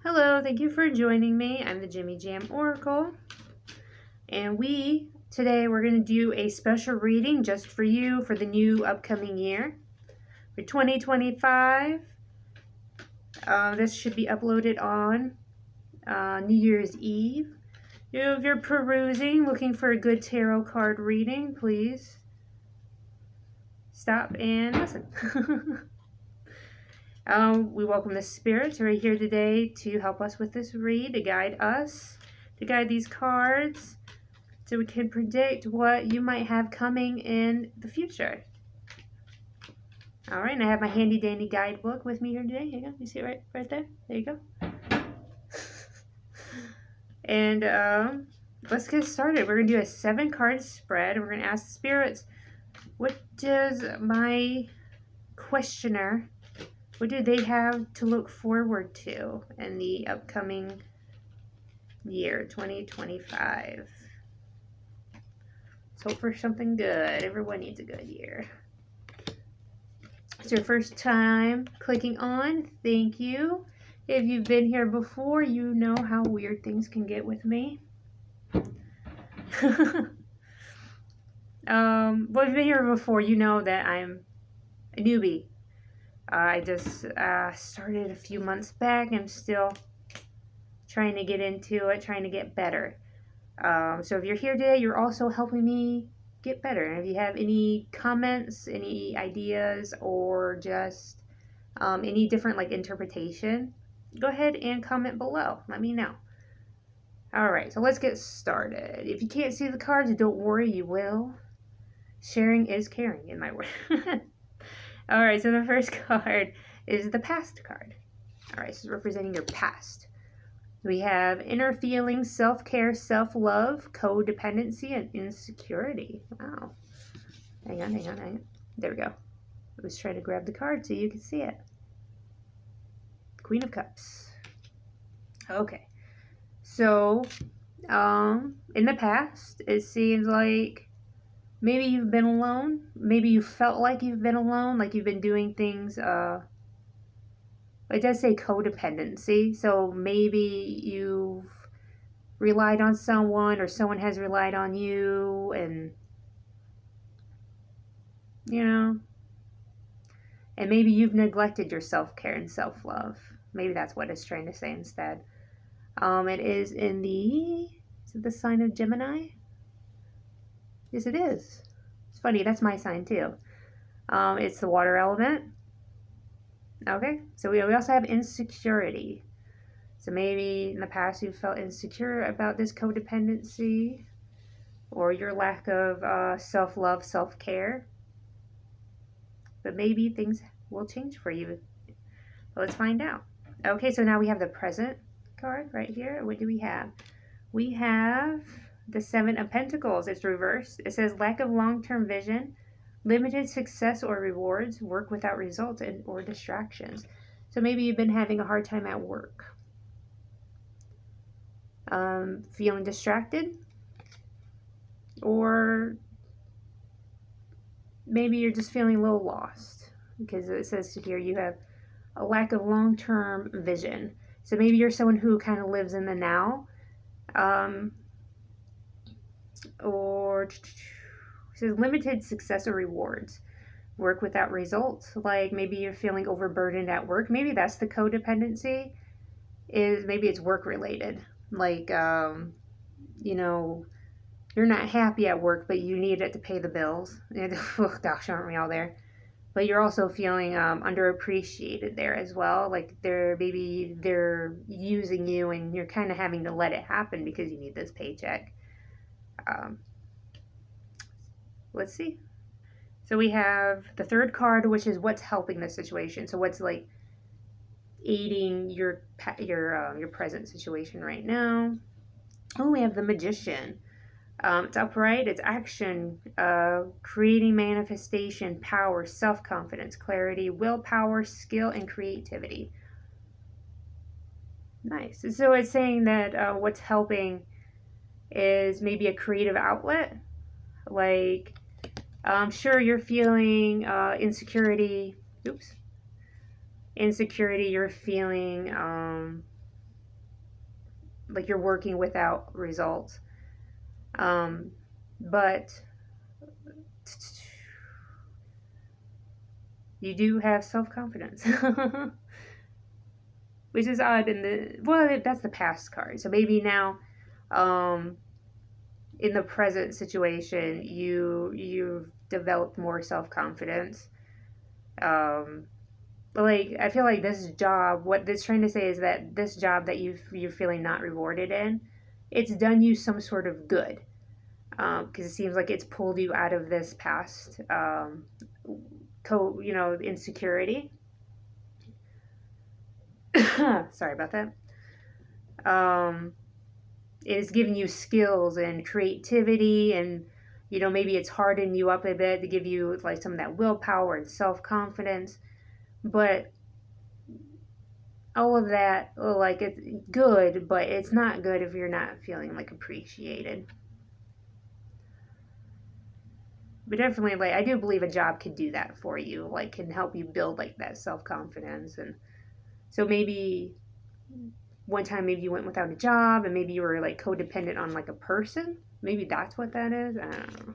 Hello, thank you for joining me. I'm the Jimmy Jam Oracle, and today we're going to do a special reading just for you for the new upcoming year for 2025. This should be uploaded on New Year's Eve. If you're perusing, looking for a good tarot card reading, please stop and listen. We welcome the spirits who are here today to help us with this read, to guide us, to guide these cards, so we can predict what you might have coming in the future. All right, and I have my handy dandy guidebook with me here today. Here you go. You see it right there? There you go. And let's get started. We're going to do a 7-card spread. We're going to ask the spirits, what does my questioner, what do they have to look forward to in the upcoming year, 2025? Let's hope for something good. Everyone needs a good year. It's your first time clicking on, thank you. If you've been here before, you know how weird things can get with me. Well, if you've been here before, you know that I'm a newbie. I just started a few months back. I'm still trying to get into it, trying to get better. So if you're here today, you're also helping me get better. And if you have any comments, any ideas, or just any different interpretation, go ahead and comment below. Let me know. All right, so let's get started. If you can't see the cards, don't worry, you will. Sharing is caring in my word. All right, so the first card is the past card. All right, so it's representing your past. We have inner feelings, self-care, self-love, codependency, and insecurity. Wow. Hang on. There we go. I was trying to grab the card so you can see it. Queen of Cups. Okay. So, in the past, it seems like maybe you've been alone. Maybe you felt like you've been alone, like you've been doing things, it does say codependency, so maybe you've relied on someone or someone has relied on you, and and maybe you've neglected your self-care and self-love. Maybe that's what it's trying to say instead. It is in the sign of Gemini? Yes, it is. It's funny, that's my sign too. It's the water element. Okay, so we also have insecurity. So maybe in the past you felt insecure about this codependency or your lack of self-love, self-care. But maybe things will change for you. But let's find out. Okay, so now we have the present card right here. What do we have? We have the 7 of Pentacles. It's reversed. It says lack of long-term vision, limited success or rewards, work without results, or distractions. So maybe you've been having a hard time at work. Feeling distracted, or maybe you're just feeling a little lost, because it says here you have a lack of long-term vision. So maybe you're someone who kind of lives in the now, or it says limited success or rewards, work without results. Like maybe you're feeling overburdened at work. Maybe that's the codependency. Maybe it's work related. Like you're not happy at work, but you need it to pay the bills. Gosh, aren't we all there? But you're also feeling underappreciated there as well. Like they're using you, and you're kind of having to let it happen because you need this paycheck. Let's see. So we have the third card, which is what's helping the situation. So what's aiding your present situation right now. Oh, we have the Magician. It's upright, it's action, creating manifestation, power, self-confidence, clarity, willpower, skill, and creativity. Nice. So it's saying that what's helping is maybe a creative outlet. Like, sure, you're feeling insecurity. Insecurity, you're feeling like you're working without results. But you do have self-confidence. Which is odd that's the past card. So maybe now, in the present situation, you've developed more self-confidence. Like, I feel like this job, what it's trying to say is that this job that you're feeling not rewarded in, it's done you some sort of good. Because it seems like it's pulled you out of this past, insecurity. Sorry about that. It's giving you skills and creativity, and maybe it's hardened you up a bit to give you like some of that willpower and self-confidence. But all of that, like, it's good, but it's not good if you're not feeling like appreciated. But definitely, like, I do believe a job can do that for you, like, can help you build like that self-confidence. And so maybe one time, maybe you went without a job, and maybe you were like codependent on like a person. Maybe that's what that is. I don't know.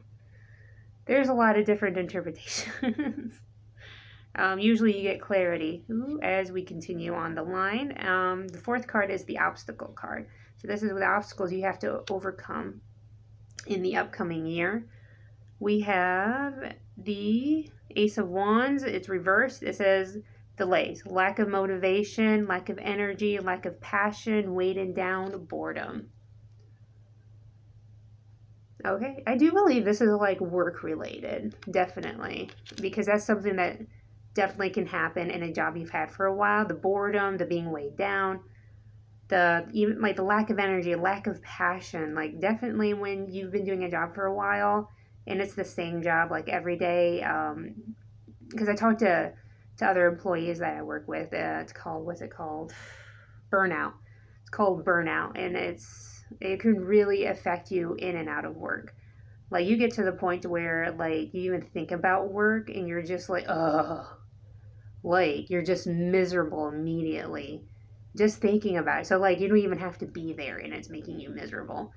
There's a lot of different interpretations. Usually you get clarity as we continue on the line. The fourth card is the obstacle card. So this is with obstacles you have to overcome in the upcoming year. We have the Ace of Wands. It's reversed. It says delays, lack of motivation, lack of energy, lack of passion, weighted down, boredom. Okay, I do believe this is like work related, definitely, because that's something that definitely can happen in a job you've had for a while. The boredom, the being weighed down, even like the lack of energy, lack of passion. Like, definitely when you've been doing a job for a while and it's the same job like every day. Because I talked to other employees that I work with. It's called, what's it called? Burnout. It's called burnout, and it can really affect you in and out of work. Like, you get to the point where like you even think about work and you're just like, ugh. Like, you're just miserable immediately just thinking about it. So like you don't even have to be there and it's making you miserable.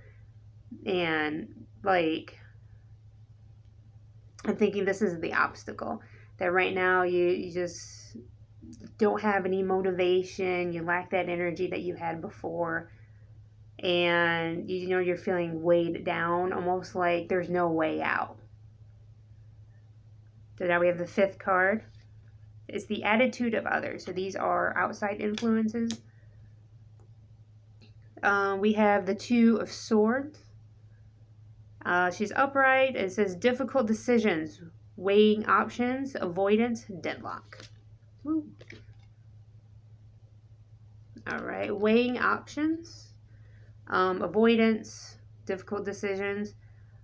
And like, I'm thinking this is the obstacle, that right now you just don't have any motivation, you lack that energy that you had before, and you're feeling weighed down, almost like there's no way out. So now we have the fifth card. It's the attitude of others. So these are outside influences. We have the Two of Swords. She's upright. It says difficult decisions, weighing options, avoidance, deadlock. Woo. All right, weighing options, avoidance, difficult decisions.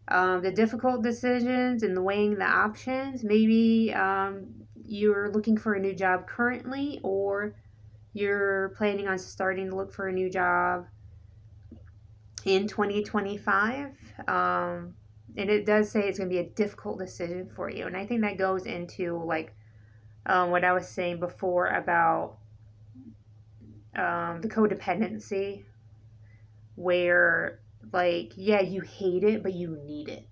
The difficult decisions and the weighing the options, maybe you're looking for a new job currently, or you're planning on starting to look for a new job in 2025. And it does say it's going to be a difficult decision for you. And I think that goes into like what I was saying before about the codependency, where like, yeah, you hate it, but you need it.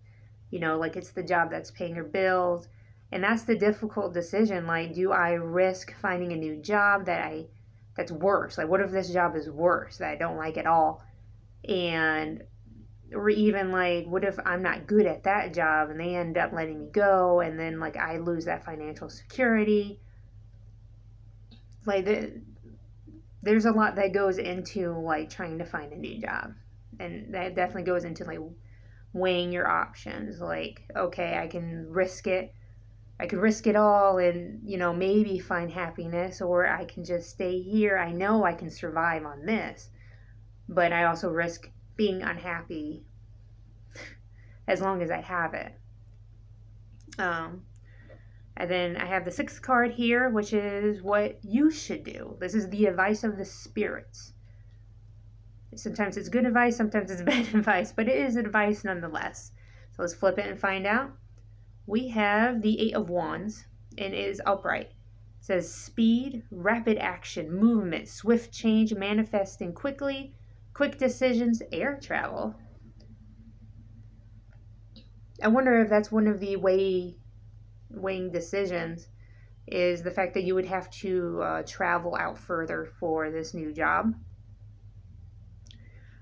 Like, it's the job that's paying your bills. And that's the difficult decision. Like, do I risk finding a new job that's worse? Like, what if this job is worse, that I don't like at all? Or even like, what if I'm not good at that job and they end up letting me go, and then like I lose that financial security? Like, there's a lot that goes into like trying to find a new job. And that definitely goes into like weighing your options. Like, okay, I can risk it. I could risk it all and, maybe find happiness, or I can just stay here. I know I can survive on this, but I also risk being unhappy as long as I have it. And then I have the sixth card here, which is what you should do. This is the advice of the spirits. Sometimes it's good advice, sometimes it's bad advice, but it is advice nonetheless. So let's flip it and find out. We have the Eight of Wands, and it is upright. It says speed, rapid action, movement, swift change, manifesting quickly, quick decisions, air travel. I wonder if that's one of the weighing decisions, is the fact that you would have to travel out further for this new job.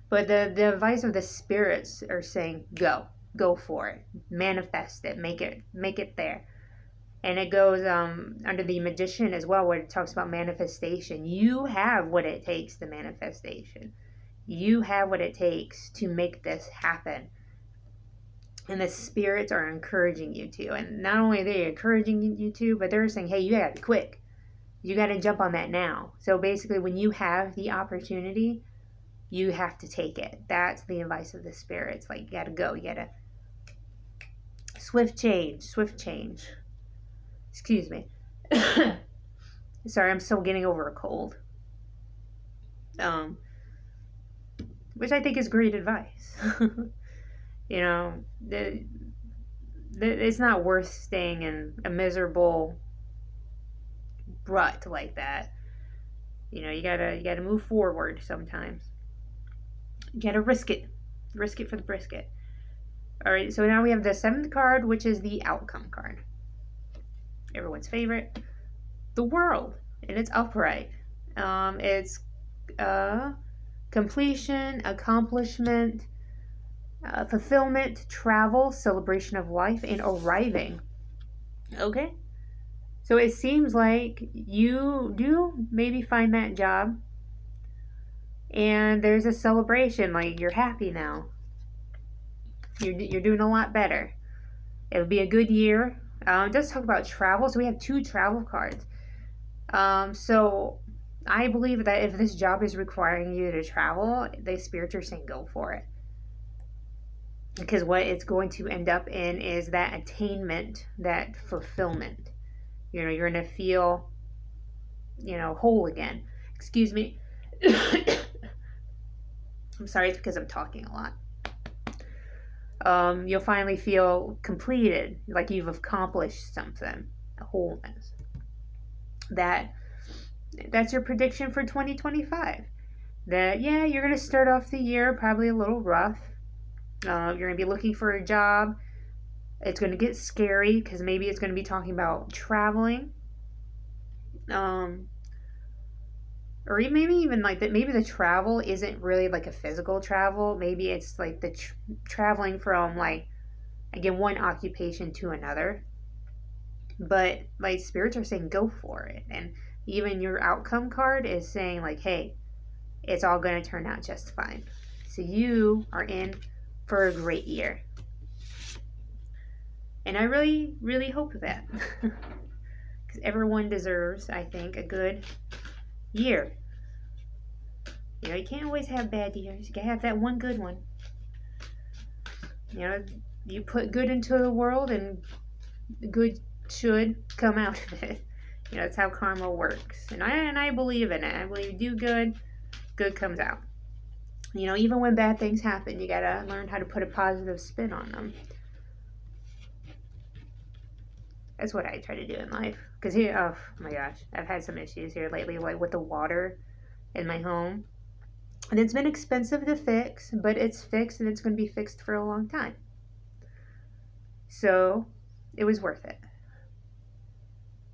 But the advice of the spirits are saying, go for it, manifest it, make it there. And it goes under the magician as well, where it talks about manifestation. You have what it takes, the manifestation. You have what it takes to make this happen. And the spirits are encouraging you to. And not only are they encouraging you to, but they're saying, hey, you got to be quick. You got to jump on that now. So basically, when you have the opportunity, you have to take it. That's the advice of the spirits. Like, you got to go. You got to swift change. Excuse me. Sorry, I'm still getting over a cold. Which I think is great advice. You know, it's not worth staying in a miserable rut like that. You know, you gotta move forward sometimes. You gotta risk it for the brisket. All right, so now we have the 7th card, which is the outcome card. Everyone's favorite, the World, and it's upright. It's completion, accomplishment, fulfillment, travel, celebration of life, and arriving. Okay? So it seems like you do maybe find that job, and there's a celebration, like you're happy now. You're doing a lot better. It'll be a good year. Let's talk about travel. So we have 2 travel cards. So I believe that if this job is requiring you to travel, the spirits are saying go for it. Because what it's going to end up in is that attainment, that fulfillment. You know, you're going to feel, whole again. Excuse me. I'm sorry, it's because I'm talking a lot. You'll finally feel completed, like you've accomplished something, a wholeness. That's your prediction for 2025. That, yeah, you're going to start off the year probably a little rough. You're going to be looking for a job. It's going to get scary because maybe it's going to be talking about traveling. Or maybe even like that. Maybe the travel isn't really like a physical travel. Maybe it's like the traveling from one occupation to another. But like spirits are saying go for it. And even your outcome card is saying like, hey, it's all going to turn out just fine. So you are in for a great year. And I really, really hope that. Because everyone deserves, I think, a good year. You know, you can't always have bad years. You gotta have that one good one. You know, you put good into the world and good should come out of it. You know, that's how karma works. And I believe in it. I believe you do good, good comes out. You know, even when bad things happen, you gotta learn how to put a positive spin on them. That's what I try to do in life. Because here, oh my gosh, I've had some issues here lately, like with the water in my home. And it's been expensive to fix, but it's fixed and it's going to be fixed for a long time. So it was worth it.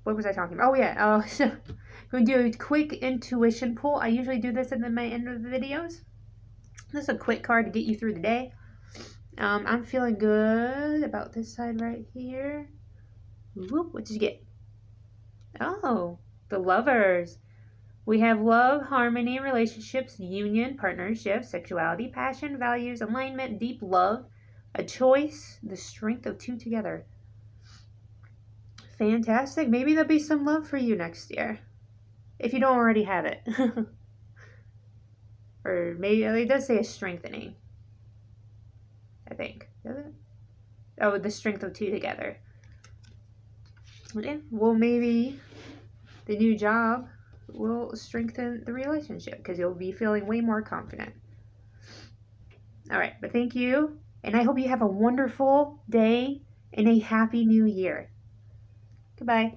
What was I talking about? Oh yeah, so I'm going to do a quick intuition pull. I usually do this at my end of the videos. This is a quick card to get you through the day. I'm feeling good about this side right here. Whoop, what did you get? Oh, the Lovers. We have love, harmony, relationships, union, partnership, sexuality, passion, values, alignment, deep love, a choice, the strength of 2 together. Fantastic. Maybe there'll be some love for you next year. If you don't already have it. Or maybe it does say a strengthening. I think. Does it? Oh, the strength of 2 together. Yeah. Well, maybe the new job will strengthen the relationship because you'll be feeling way more confident. All right, but thank you, and I hope you have a wonderful day and a happy new year. Goodbye.